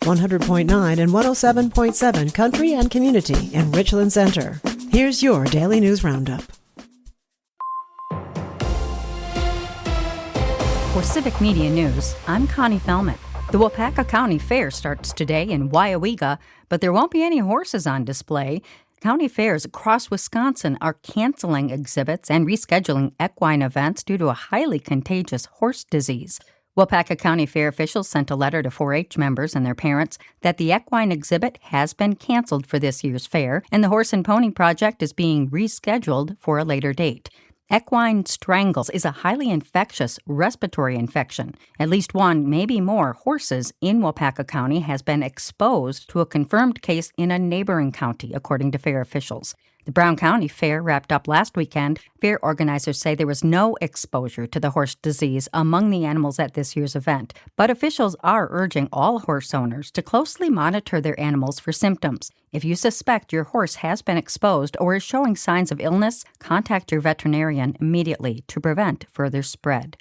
100.9 and 107.7 Country and Community in Richland Center. Here's your Daily News Roundup. For Civic Media News, I'm Connie Fellman. The Waupaca County Fair starts today in Waiawega, but there won't be any horses on display. County fairs across Wisconsin are canceling exhibits and rescheduling equine events due to a highly contagious horse disease. Waupaca County Fair officials sent a letter to 4-H members and their parents that the equine exhibit has been canceled for this year's fair, and the Horse and Pony Project is being rescheduled for a later date. Equine strangles is a highly infectious respiratory infection. At least one, maybe more, horses in Waupaca County has been exposed to a confirmed case in a neighboring county, according to fair officials. The Brown County Fair wrapped up last weekend. Fair organizers say there was no exposure to the horse disease among the animals at this year's event, but officials are urging all horse owners to closely monitor their animals for symptoms. If you suspect your horse has been exposed or is showing signs of illness, contact your veterinarian immediately to prevent further spread.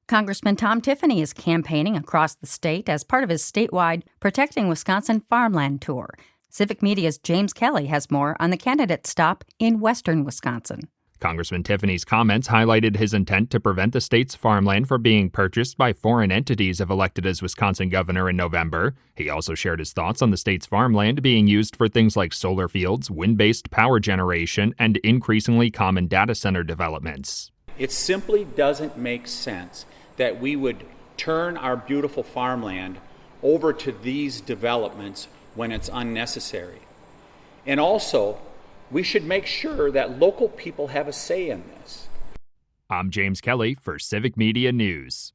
Congressman Tom Tiffany is campaigning across the state as part of his statewide Protecting Wisconsin Farmland tour. Civic Media's James Kelly has more on the candidate stop in western Wisconsin. Congressman Tiffany's comments highlighted his intent to prevent the state's farmland from being purchased by foreign entities if elected as Wisconsin governor in November. He also shared his thoughts on the state's farmland being used for things like solar fields, wind-based power generation, and increasingly common data center developments. It simply doesn't make sense that we would turn our beautiful farmland over to these developments when it's unnecessary. And also, we should make sure that local people have a say in this. I'm James Kelly for Civic Media News.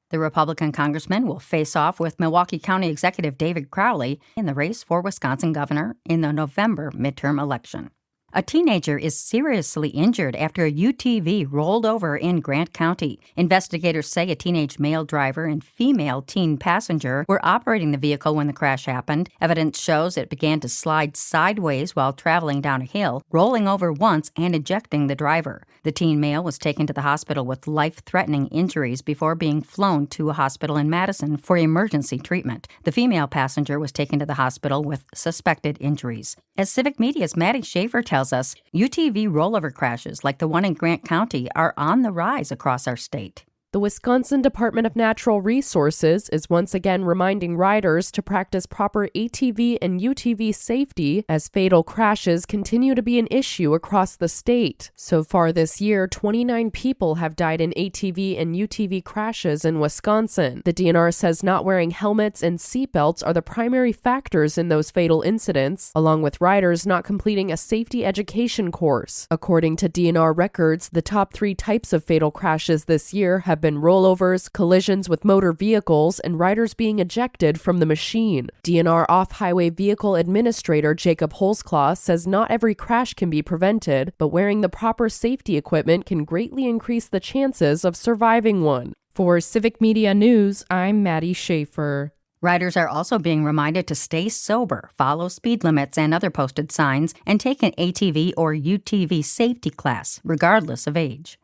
The Republican congressman will face off with Milwaukee County Executive David Crowley in the race for Wisconsin governor in the November midterm election. A teenager is seriously injured after a UTV rolled over in Grant County. Investigators say a teenage male driver and female teen passenger were operating the vehicle when the crash happened. Evidence shows it began to slide sideways while traveling down a hill, rolling over once and ejecting the driver. The teen male was taken to the hospital with life-threatening injuries before being flown to a hospital in Madison for emergency treatment. The female passenger was taken to the hospital with suspected injuries. As Civic Media's Maddie Schaefer tells us, UTV rollover crashes like the one in Grant County are on the rise across our state. The Wisconsin Department of Natural Resources is once again reminding riders to practice proper ATV and UTV safety as fatal crashes continue to be an issue across the state. So far this year, 29 people have died in ATV and UTV crashes in Wisconsin. The DNR says not wearing helmets and seatbelts are the primary factors in those fatal incidents, along with riders not completing a safety education course. According to DNR records, the top 3 types of fatal crashes this year have been rollovers, collisions with motor vehicles, and riders being ejected from the machine. DNR Off-Highway Vehicle Administrator Jacob Holzclaw says not every crash can be prevented, but wearing the proper safety equipment can greatly increase the chances of surviving one. For Civic Media News, I'm Maddie Schaefer. Riders are also being reminded to stay sober, follow speed limits and other posted signs, and take an ATV or UTV safety class, regardless of age.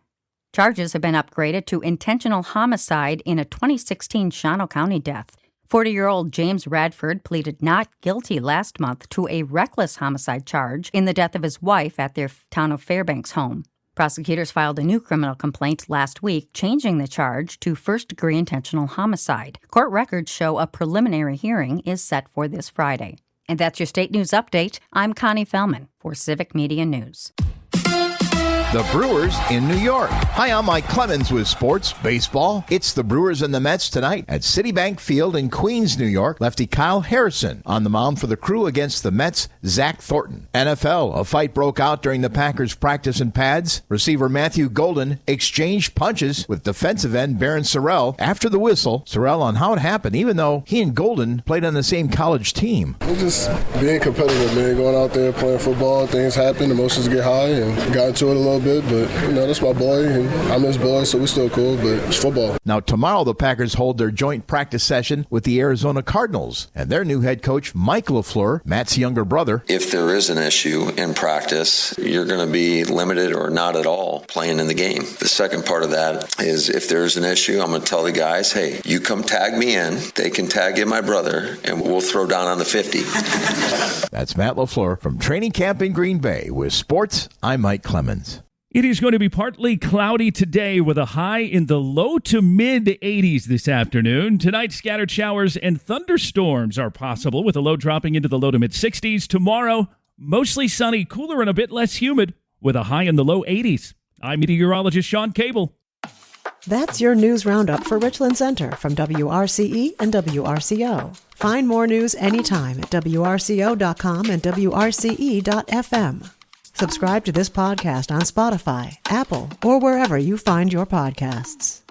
Charges have been upgraded to intentional homicide in a 2016 Shawano County death. 40-year-old James Radford pleaded not guilty last month to a reckless homicide charge in the death of his wife at their town of Fairbanks home. Prosecutors filed a new criminal complaint last week, changing the charge to first-degree intentional homicide. Court records show a preliminary hearing is set for this Friday. And that's your state news update. I'm Connie Fellman for Civic Media News. The Brewers in New York. Hi, I'm Mike Clemens with Sports Baseball. It's the Brewers and the Mets tonight at Citibank Field in Queens, New York. Lefty Kyle Harrison on the mound for the Crew against the Mets' Zach Thornton. NFL, a fight broke out during the Packers' practice in pads. Receiver Matthew Golden exchanged punches with defensive end Baron Sorrell after the whistle. Sorrell on how it happened, even though he and Golden played on the same college team. We're just being competitive, man. Going out there playing football, things happen, emotions get high, and got into it a little bit. bit, but, that's my boy, and I'm his boy, so we're still cool, but it's football. Now, tomorrow the Packers hold their joint practice session with the Arizona Cardinals and their new head coach, Mike LaFleur, Matt's younger brother. If there is an issue in practice, you're going to be limited or not at all playing in the game. The second part of that is if there's an issue, I'm going to tell the guys, hey, you come tag me in, they can tag in my brother, and we'll throw down on the 50. That's Matt LaFleur from training camp in Green Bay. With sports, I'm Mike Clemens. It is going to be partly cloudy today with a high in the low to mid 80s this afternoon. Tonight, scattered showers and thunderstorms are possible with a low dropping into the low to mid 60s. Tomorrow, mostly sunny, cooler and a bit less humid with a high in the low 80s. I'm meteorologist Sean Cable. That's your news roundup for Richland Center from WRCE and WRCO. Find more news anytime at WRCO.com and WRCE.FM. Subscribe to this podcast on Spotify, Apple, or wherever you find your podcasts.